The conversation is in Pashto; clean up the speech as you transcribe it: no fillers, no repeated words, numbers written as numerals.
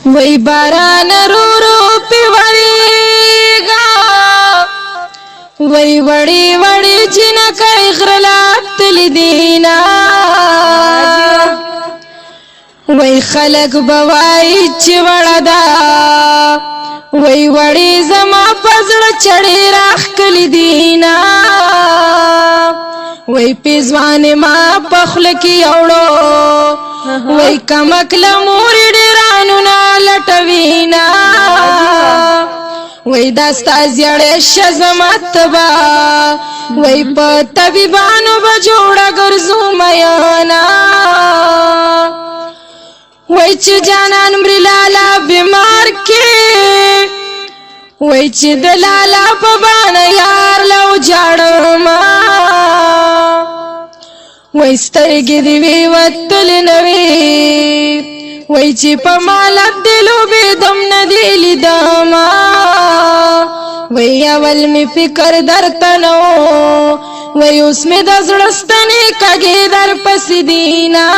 وای باران رو رو پیوریگا وای وړي وړي جنکای غرلات تل دینا وای خلق بوای چې وړدا وای وړي زما پزړه چړې راخ کلی دینا وای پیزوان ما پخل کی اوړو وای کمکل مور ډیرانو نا لټوینا وای داستا زیړې شزمت با وای په طبيبانو بجوړه ګرځو میانا وای چې جانان مر لالا بیمار کې وای چې د لالا په باندې یار لو جاړم وای سترګې دی وی وتل نوي وای چې په مال دلو به دم نه دی لیدما وای اول می فکر درته نو وای اوس می د زړستنې کګې در پس دینا